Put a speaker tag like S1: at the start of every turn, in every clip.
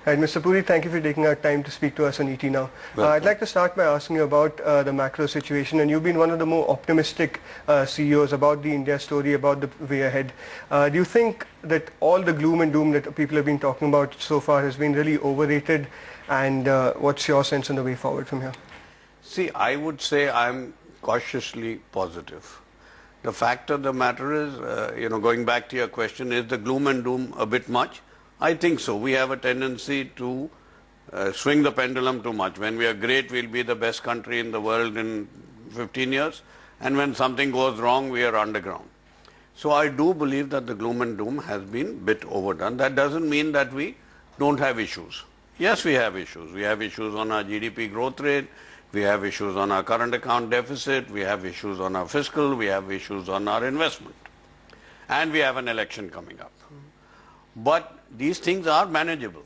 S1: Right, Mr. Puri, thank you for taking our time to speak to us on ET Now. I'd like to start by asking you about the macro situation, and you've been one of the more optimistic CEOs about the India story, about the way ahead. Do you think that all the gloom and doom that people have been talking about so far has been really overrated, and what's your sense on the way forward from here?
S2: See, I would say I'm cautiously positive. The fact of the matter is, going back to your question, is the gloom and doom a bit much? I think so. We have a tendency to swing the pendulum too much. When we are great, we'll be the best country in the world in 15 years. And when something goes wrong, we are underground. So I do believe that the gloom and doom has been a bit overdone. That doesn't mean that we don't have issues. Yes, we have issues. We have issues on our GDP growth rate. We have issues on our current account deficit. We have issues on our fiscal. We have issues on our investment. And we have an election coming up. But these things are manageable.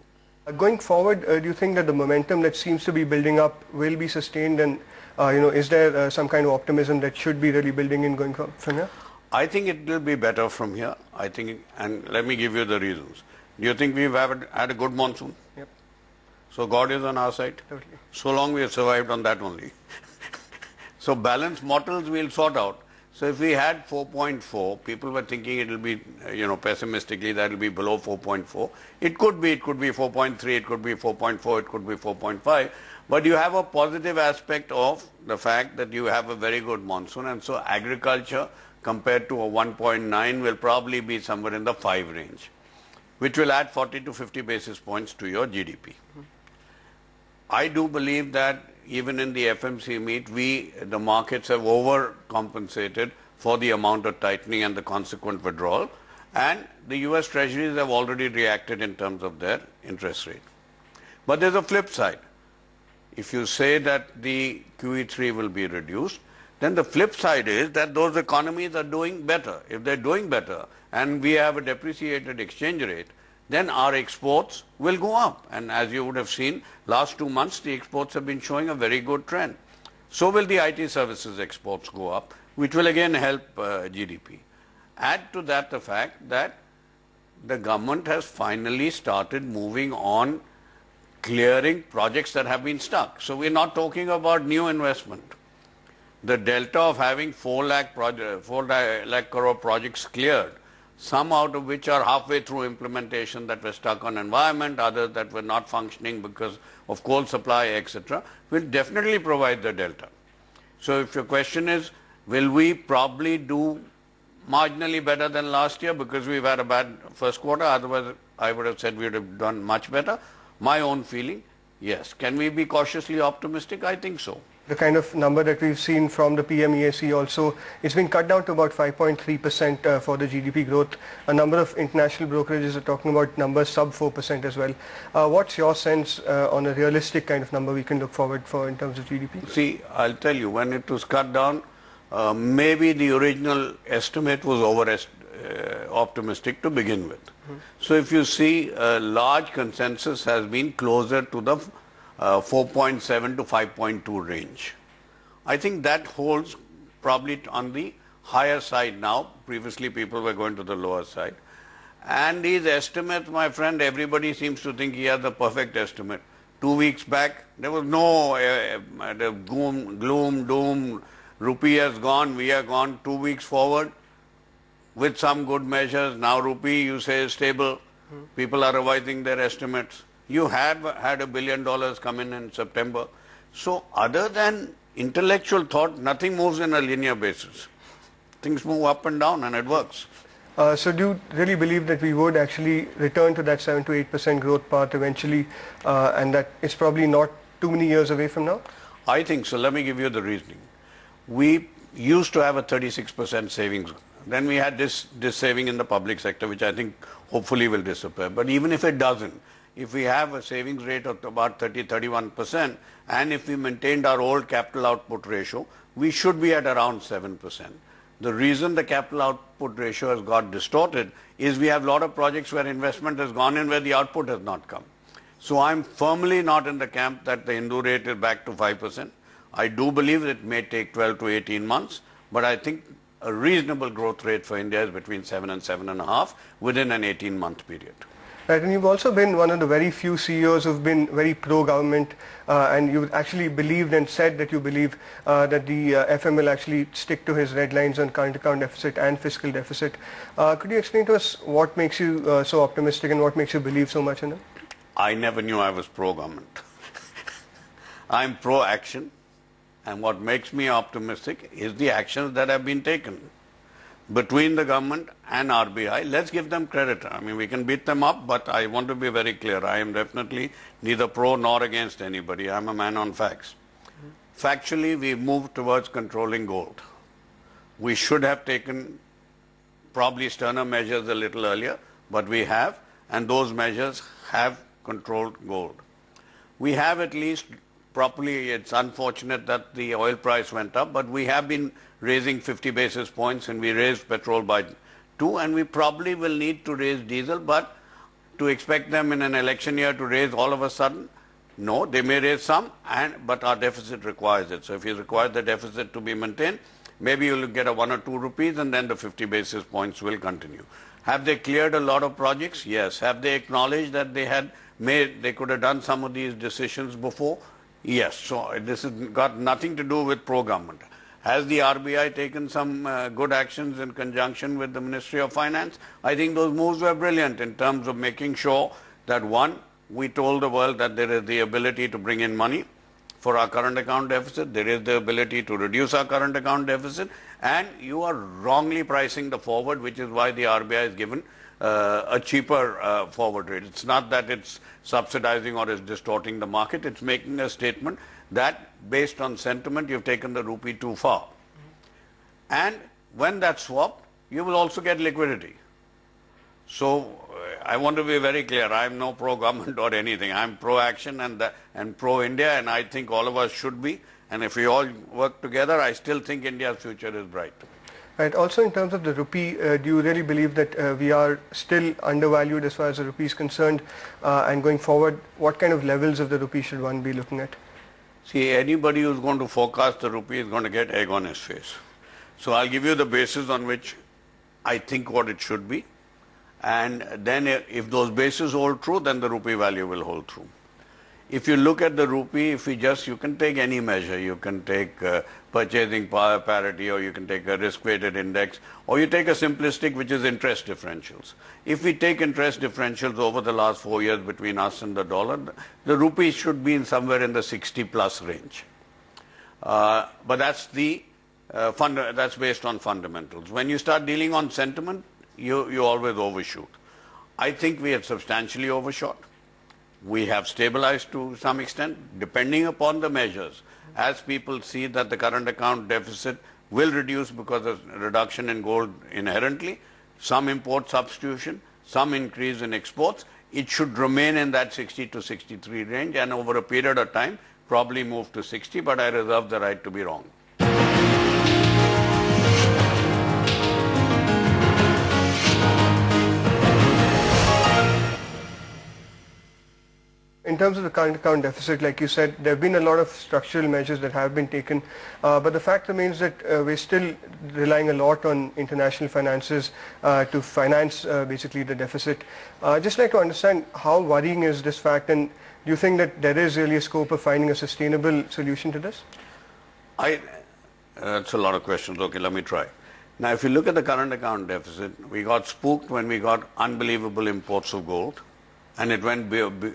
S1: Going forward, do you think that the momentum that seems to be building up will be sustained, and is there some kind of optimism that should be really building in going from here?
S2: I think it will be better from here. I think, and let me give you the reasons. Do you think we've had a good monsoon?
S1: Yep.
S2: So God is on our side?
S1: Totally.
S2: So long we have survived on that only. So balance models we'll sort out. So if we had 4.4, people were thinking it will be, pessimistically that it will be below 4.4. It could be 4.3, it could be 4.4, it could be 4.5. But you have a positive aspect of the fact that you have a very good monsoon, and so agriculture compared to a 1.9 will probably be somewhere in the 5 range, which will add 40 to 50 basis points to your GDP. I do believe that even in the FMC meet, the markets have overcompensated for the amount of tightening and the consequent withdrawal, and the US Treasuries have already reacted in terms of their interest rate. But there's a flip side. If you say that the QE3 will be reduced, then the flip side is that those economies are doing better. If they're doing better and we have a depreciated exchange rate, then our exports will go up. And as you would have seen, last 2 months, the exports have been showing a very good trend. So will the IT services exports go up, which will again help GDP. Add to that the fact that the government has finally started moving on clearing projects that have been stuck. So we're not talking about new investment. The delta of having 4 lakh crore projects cleared, some out of which are halfway through implementation that were stuck on environment, others that were not functioning because of coal supply, etc., will definitely provide the delta. So if your question is, will we probably do marginally better than last year because we've had a bad first quarter, otherwise I would have said we would have done much better. My own feeling, yes. Can we be cautiously optimistic? I think so.
S1: The kind of number that we've seen from the PMEAC also, it's been cut down to about 5.3% for the GDP growth. A number of international brokerages are talking about numbers sub 4% as well. What's your sense on a realistic kind of number we can look forward for in terms of GDP?
S2: See, I'll tell you, when it was cut down, maybe the original estimate was optimistic to begin with. So if you see, a large consensus has been closer to the 4.7 to 5.2 range. I think that holds probably on the higher side now. Previously people were going to the lower side. And these estimates, my friend, everybody seems to think he has the perfect estimate. 2 weeks back, there was no gloom, doom, rupee has gone, we are gone. 2 weeks forward, with some good measures, now rupee, you say, is stable. People are revising their estimates. You had $1 billion come in September. So other than intellectual thought, nothing moves in a linear basis. Things move up and down and it works.
S1: So do you really believe that we would actually return to that 7 to 8% growth path eventually, and that it's probably not too many years away from now?
S2: I think so. Let me give you the reasoning. We used to have a 36% savings. Then we had this saving in the public sector, which I think hopefully will disappear. But even if it doesn't, if we have a savings rate of about 31%, and if we maintained our old capital output ratio, we should be at around 7%. The reason the capital output ratio has got distorted is we have a lot of projects where investment has gone in where the output has not come. So I'm firmly not in the camp that the Hindu rate is back to 5%. I do believe it may take 12 to 18 months, but I think a reasonable growth rate for India is between 7 and 7.5 within an 18-month period.
S1: Right, and you've also been one of the very few CEOs who've been very pro-government, and you've actually believed and said that you believe that the FM will actually stick to his red lines on current account deficit and fiscal deficit. Could you explain to us what makes you so optimistic and what makes you believe so much in it?
S2: I never knew I was pro-government. I'm pro-action, and what makes me optimistic is the actions that have been taken between the government and RBI. Let's give them credit. I mean, we can beat them up, but I want to be very clear. I am definitely neither pro nor against anybody. I'm a man on facts. Factually, we moved towards controlling gold. We should have taken probably sterner measures a little earlier, but we have, and those measures have controlled gold. We have at least properly, it's unfortunate that the oil price went up, but we have been raising 50 basis points, and we raised petrol by 2, and we probably will need to raise diesel, but to expect them in an election year to raise all of a sudden, no, they may raise some, but our deficit requires it. So if you require the deficit to be maintained, maybe you'll get a 1 or 2 rupees, and then the 50 basis points will continue. Have they cleared a lot of projects? Yes. Have they acknowledged that they could have done some of these decisions before? Yes. So this has got nothing to do with pro-government. Has the RBI taken some good actions in conjunction with the Ministry of Finance? I think those moves were brilliant in terms of making sure that, one, we told the world that there is the ability to bring in money for our current account deficit, there is the ability to reduce our current account deficit, and you are wrongly pricing the forward, which is why the RBI has given a cheaper forward rate. It's not that it's subsidizing or is distorting the market, it's making a statement that based on sentiment you've taken the rupee too far. And when that's swapped, you will also get liquidity. So I want to be very clear, I'm no pro-government or anything. I'm pro-action and pro-India, and I think all of us should be. And if we all work together, I still think India's future is bright.
S1: Right. Also, in terms of the rupee, do you really believe that we are still undervalued as far as the rupee is concerned? And going forward, what kind of levels of the rupee should one be looking at?
S2: See, anybody who's going to forecast the rupee is going to get egg on his face. So I'll give you the basis on which I think what it should be. And then if those bases hold true, then the rupee value will hold true. If you look at the rupee, you can take any measure. You can take purchasing power parity, or you can take a risk-weighted index, or you take a simplistic, which is interest differentials. If we take interest differentials over the last 4 years between us and the dollar, the rupee should be somewhere in the 60+ range. But that's that's based on fundamentals. When you start dealing on sentiment, you always overshoot. I think we have substantially overshot. We have stabilized to some extent, depending upon the measures. As people see that the current account deficit will reduce because of reduction in gold inherently, some import substitution, some increase in exports, it should remain in that 60 to 63 range, and over a period of time probably move to 60, but I reserve the right to be wrong.
S1: In terms of the current account deficit, like you said, there have been a lot of structural measures that have been taken, but the fact remains that we're still relying a lot on international finances to finance basically the deficit. Just like to understand, how worrying is this fact, and do you think that there is really a scope of finding a sustainable solution to this?
S2: That's a lot of questions. Okay, let me try. Now, if you look at the current account deficit, we got spooked when we got unbelievable imports of gold, and it went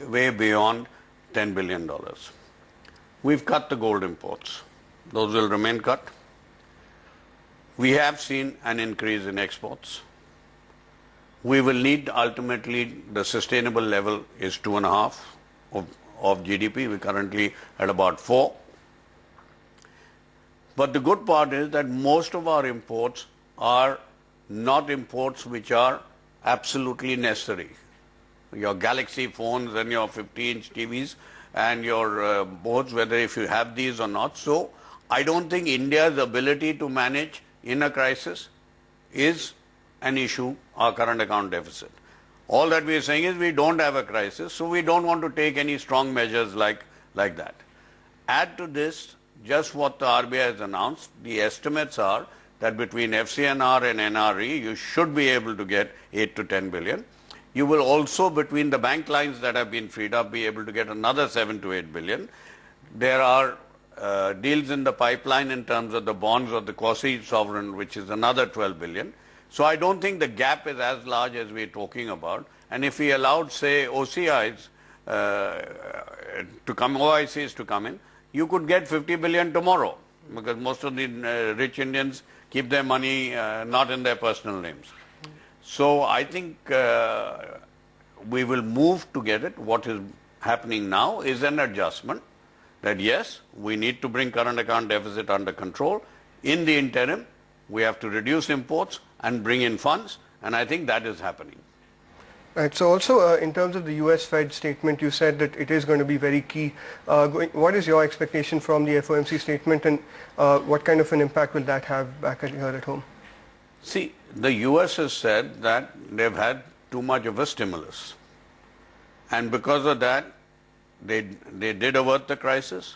S2: way beyond $10 billion. We've cut the gold imports. Those will remain cut. We have seen an increase in exports. We will need, ultimately, the sustainable level is 2.5 of GDP. We're currently at about 4. But the good part is that most of our imports are not imports which are absolutely necessary. Your Galaxy phones and your 50-inch TVs and your boards, whether if you have these or not. So I don't think India's ability to manage in a crisis is an issue, our current account deficit. All that we are saying is we don't have a crisis, so we don't want to take any strong measures like that. Add to this just what the RBI has announced. The estimates are that between FCNR and NRE, you should be able to get 8 to 10 billion. You will also, between the bank lines that have been freed up, be able to get another 7 to 8 billion. There are deals in the pipeline in terms of the bonds of the quasi-sovereign, which is another 12 billion. So I don't think the gap is as large as we're talking about. And if we allowed, say, OCIs to come, OICs to come in, you could get 50 billion tomorrow, because most of the rich Indians keep their money not in their personal names. So I think we will move to get it. What is happening now is an adjustment that yes, we need to bring current account deficit under control. In the interim, we have to reduce imports and bring in funds, and I think that is happening.
S1: Right. So also in terms of the US Fed statement, you said that it is going to be very key. What is your expectation from the FOMC statement, and what kind of an impact will that have back here at home?
S2: See, the US has said that they've had too much of a stimulus, and because of that, they did avert the crisis.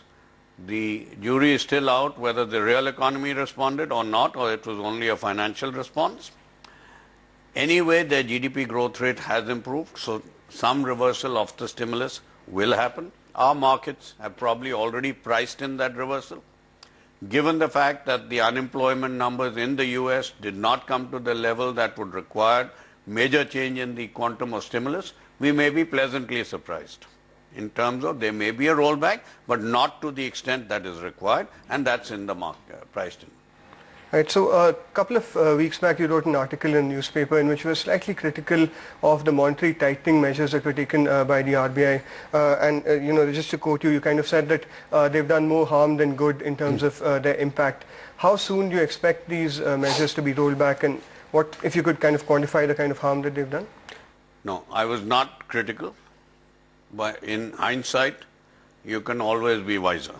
S2: The jury is still out whether the real economy responded or not, or it was only a financial response. Anyway, their GDP growth rate has improved, so some reversal of the stimulus will happen. Our markets have probably already priced in that reversal. Given the fact that the unemployment numbers in the US did not come to the level that would require major change in the quantum of stimulus, we may be pleasantly surprised in terms of there may be a rollback, but not to the extent that is required, and that's in the market, priced in.
S1: Right. So a couple of weeks back, you wrote an article in a newspaper in which you were slightly critical of the monetary tightening measures that were taken by the RBI. Just to quote you, you kind of said that they've done more harm than good in terms of their impact. How soon do you expect these measures to be rolled back, and what, if you could kind of quantify the kind of harm that they've done?
S2: No, I was not critical, but in hindsight, you can always be wiser.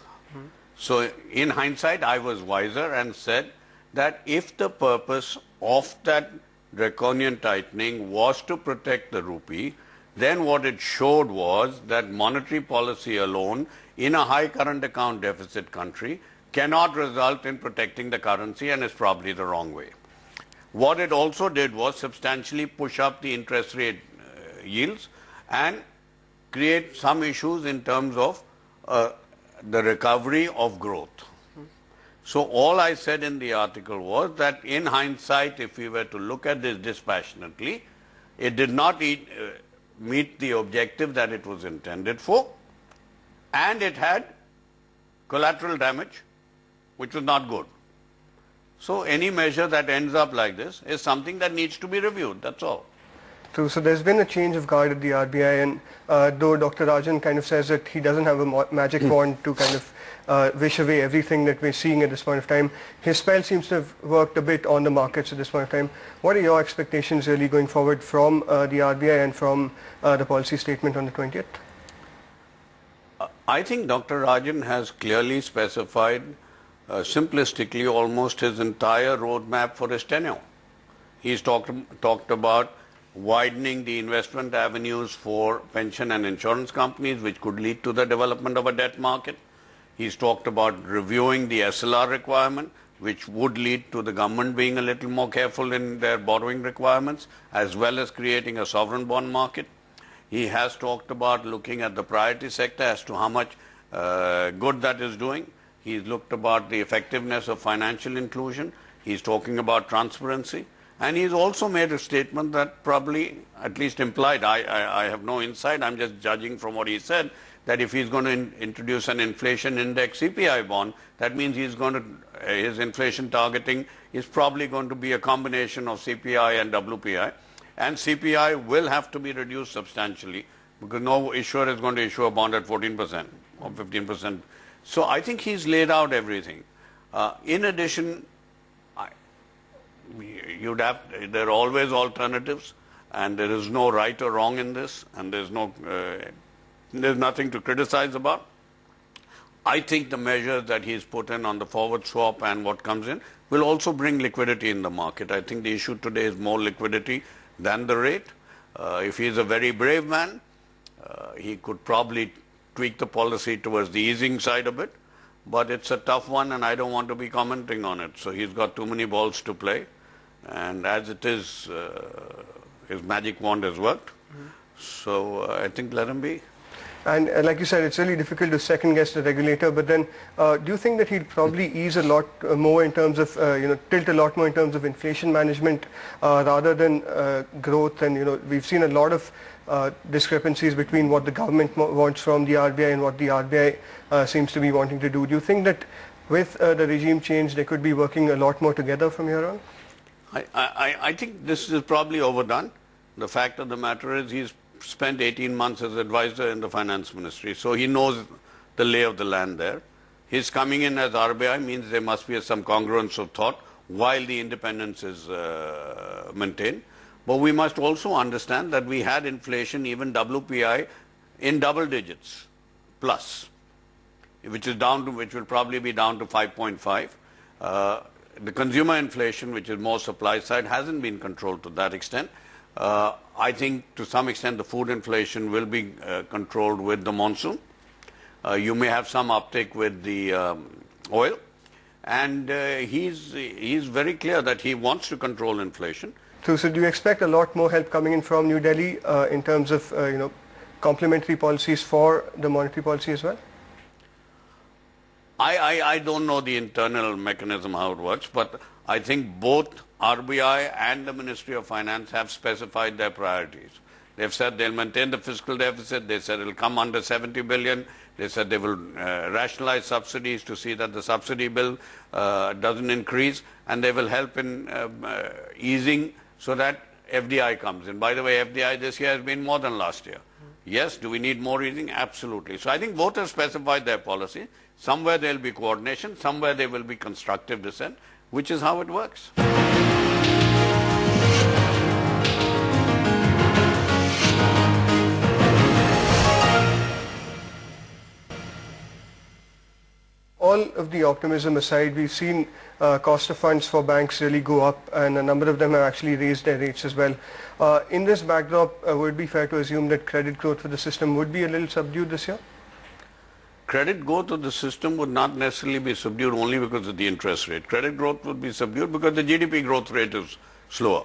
S2: So in hindsight, I was wiser and said that if the purpose of that draconian tightening was to protect the rupee, then what it showed was that monetary policy alone in a high current account deficit country cannot result in protecting the currency, and is probably the wrong way. What it also did was substantially push up the interest rate yields and create some issues in terms of the recovery of growth. So all I said in the article was that in hindsight, if we were to look at this dispassionately, it did not meet the objective that it was intended for, and it had collateral damage, which was not good. So any measure that ends up like this is something that needs to be reviewed, that's all.
S1: True. So there's been a change of guard at the RBI, and though Dr. Rajan kind of says that he doesn't have a magic wand to kind of wish away everything that we're seeing at this point of time, his spell seems to have worked a bit on the markets at this point of time. What are your expectations really going forward from the RBI and from the policy statement on the 20th?
S2: I think Dr. Rajan has clearly specified simplistically almost his entire roadmap for his tenure. He's talked about widening the investment avenues for pension and insurance companies, which could lead to the development of a debt market. He's talked about reviewing the SLR requirement, which would lead to the government being a little more careful in their borrowing requirements, as well as creating a sovereign bond market. He has talked about looking at the priority sector as to how much good that is doing. He's looked about the effectiveness of financial inclusion. He's talking about transparency. And he's also made a statement that probably, at least implied, I have no insight, I'm just judging from what he said, that if he's going to introduce an inflation index CPI bond, that means he's going to, his inflation targeting is probably going to be a combination of CPI and WPI. And CPI will have to be reduced substantially, because no issuer is going to issue a bond at 14% or 15%. So I think he's laid out everything. In addition, there are always alternatives, and there is no right or wrong in this, and there's nothing to criticize about. I think the measures that he's put in on the forward swap and what comes in will also bring liquidity in the market. I think the issue today is more liquidity than the rate. If he's a very brave man, he could probably tweak the policy towards the easing side of it, but it's a tough one, and I don't want to be commenting on it. So he's got too many balls to play. And as it is, his magic wand has worked. So I think let him be.
S1: And like you said, it's really difficult to second guess the regulator, but then do you think that he'd probably ease a lot more in terms of, tilt a lot more in terms of inflation management rather than growth? And, we've seen a lot of discrepancies between what the government wants from the RBI and what the RBI seems to be wanting to do. Do you think that with the regime change, they could be working a lot more together from here on?
S2: I think this is probably overdone. The fact of the matter is he's spent 18 months as advisor in the finance ministry, so he knows the lay of the land there. His coming in as RBI means there must be some congruence of thought while the independence is maintained. But we must also understand that we had inflation, even WPI, in double digits plus, which will probably be down to 5.5. The consumer inflation, which is more supply side, hasn't been controlled to that extent. I think to some extent the food inflation will be controlled with the monsoon. You may have some uptick with the oil, and he's very clear that he wants to control inflation.
S1: So do you expect a lot more help coming in from New Delhi in terms of complementary policies for the monetary policy as well?
S2: I don't know the internal mechanism how it works, but I think both RBI and the Ministry of Finance have specified their priorities. They've said they'll maintain the fiscal deficit. They said it'll come under 70 billion. They said they will rationalize subsidies to see that the subsidy bill doesn't increase, and they will help in easing so that FDI comes in. By the way, FDI this year has been more than last year. Yes, do we need more easing? Absolutely. So I think both have specified their policy. Somewhere there will be coordination, somewhere there will be constructive dissent, which is how it works.
S1: All of the optimism aside, we've seen cost of funds for banks really go up, and a number of them have actually raised their rates as well. In this backdrop, would it be fair to assume that credit growth for the system would be a little subdued this year?
S2: Credit growth of the system would not necessarily be subdued only because of the interest rate. Credit growth would be subdued because the GDP growth rate is slower.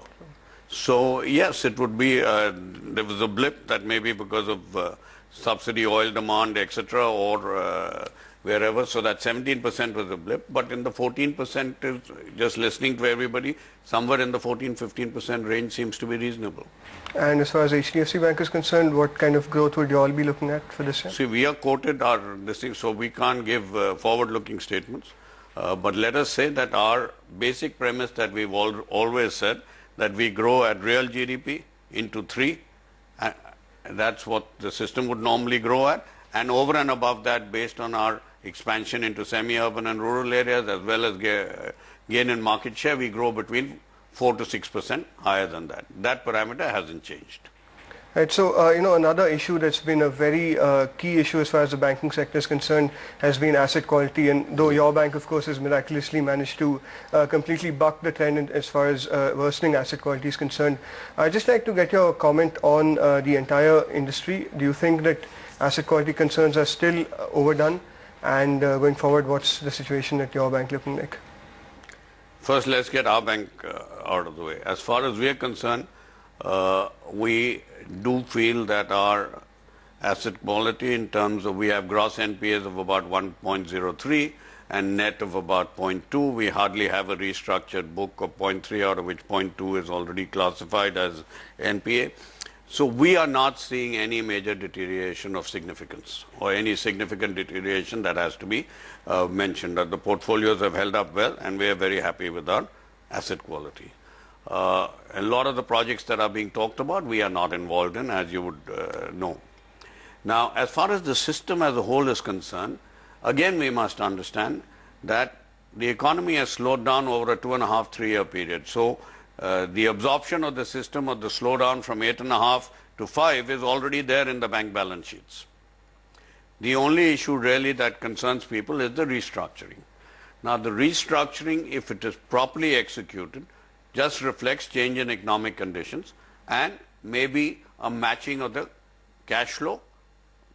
S2: So yes, it would be, there was a blip that may be because of subsidy oil demand, etc., or wherever. So that 17% was a blip, but in the 14%, is just listening to everybody, somewhere in the 14-15% range seems to be reasonable.
S1: And as far as HDFC Bank is concerned, what kind of growth would you all be looking at for this year?
S2: See, we are quoted this thing, so we can't give forward-looking statements. But let us say that our basic premise that we've always said, that we grow at real GDP into 3. That's what the system would normally grow at. And over and above that, based on our expansion into semi-urban and rural areas, as well as gain in market share, we grow between 4 to 6% higher than that. That parameter hasn't changed.
S1: Right. So, another issue that's been a very key issue as far as the banking sector is concerned has been asset quality. And though your bank, of course, has miraculously managed to completely buck the trend as far as worsening asset quality is concerned, I'd just like to get your comment on the entire industry. Do you think that asset quality concerns are still overdone? And going forward, what's the situation at your bank looking like?
S2: First, let's get our bank out of the way. As far as we are concerned, we do feel that our asset quality in terms of, we have gross NPAs of about 1.03 and net of about 0.2. We hardly have a restructured book of 0.3, out of which 0.2 is already classified as NPA. So we are not seeing any major deterioration of significance or any significant deterioration that has to be mentioned. The portfolios have held up well, and we are very happy with our asset quality. A lot of the projects that are being talked about, we are not involved in, as you would know. Now, as far as the system as a whole is concerned, again, we must understand that the economy has slowed down over a 2.5, 3-year period. So the absorption of the system of the slowdown from 8.5 to 5 is already there in the bank balance sheets. The only issue really that concerns people is the restructuring. Now, the restructuring, if it is properly executed, just reflects change in economic conditions and maybe a matching of the cash flow,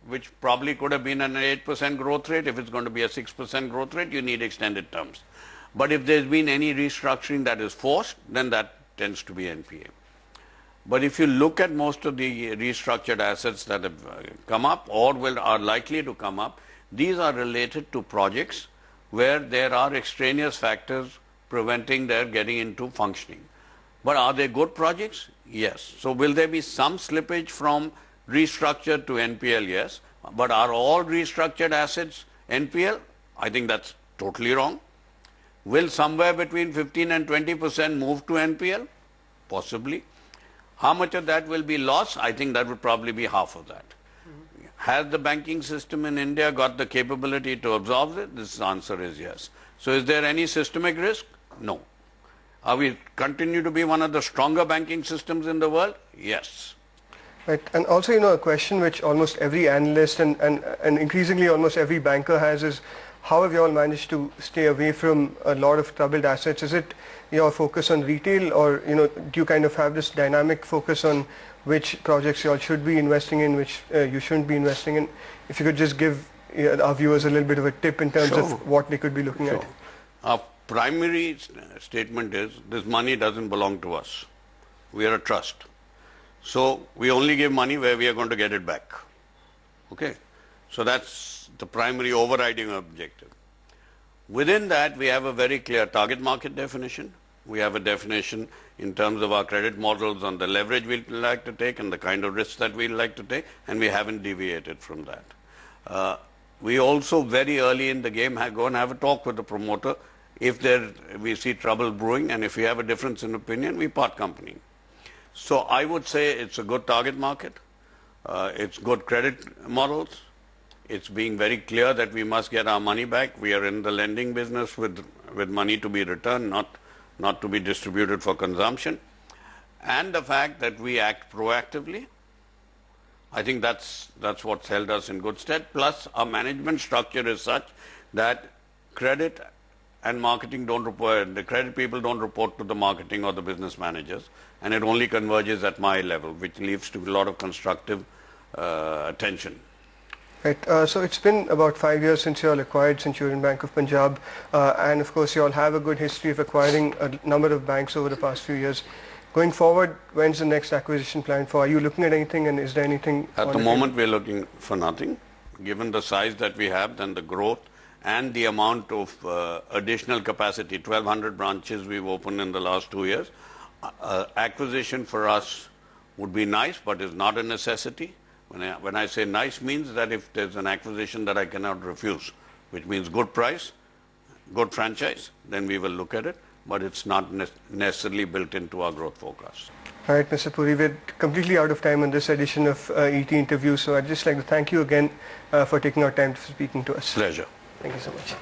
S2: which probably could have been an 8% growth rate. If it's going to be a 6% growth rate, you need extended terms. But if there's been any restructuring that is forced, then that tends to be NPA. But if you look at most of the restructured assets that have come up or are likely to come up, these are related to projects where there are extraneous factors preventing their getting into functioning. But are they good projects? Yes. So will there be some slippage from restructured to NPL? Yes. But are all restructured assets NPL? I think that's totally wrong. Will somewhere between 15 and 20% move to NPL? Possibly. How much of that will be lost? I think that would probably be half of that. Has the banking system in India got the capability to absorb it? This answer is yes. So is there any systemic risk? No. Are we continue to be one of the stronger banking systems in the world? Yes.
S1: Right. And also, a question which almost every analyst and increasingly almost every banker has is, how have you all managed to stay away from a lot of troubled assets? Is it your focus on retail, or do you kind of have this dynamic focus on which projects you all should be investing in, which you shouldn't be investing in? If you could just give our viewers a little bit of a tip in terms of what they could be looking at.
S2: Our primary statement is this money doesn't belong to us. We are a trust. So we only give money where we are going to get it back. Okay? So that's the primary overriding objective. Within that, we have a very clear target market definition. We have a definition in terms of our credit models on the leverage we'd like to take and the kind of risks that we'd like to take, and we haven't deviated from that. We also very early in the game go and have a talk with the promoter. If we see trouble brewing and if we have a difference in opinion, we part company. So I would say it's a good target market. It's good credit models. It's being very clear that we must get our money back. We are in the lending business with money to be returned, not to be distributed for consumption. And the fact that we act proactively, I think that's what's held us in good stead. Plus, our management structure is such that credit and marketing don't report, the credit people don't report to the marketing or the business managers, and it only converges at my level, which leads to a lot of constructive attention.
S1: Right. So it's been about 5 years since you all acquired Centurion Bank of Punjab, and of course you all have a good history of acquiring a number of banks over the past few years. Going forward, when's the next acquisition plan for? Are you looking at anything, and is there anything?
S2: At the moment, we're looking for nothing. Given the size that we have, then the growth and the amount of additional capacity, 1,200 branches we've opened in the last 2 years. Acquisition for us would be nice, but is not a necessity. When I say nice, means that if there's an acquisition that I cannot refuse, which means good price, good franchise, then we will look at it, but it's not necessarily built into our growth forecast.
S1: All right, Mr. Puri, we're completely out of time on this edition of ET Interview, so I'd just like to thank you again for taking our time to speaking to us.
S2: Pleasure.
S1: Thank you so much.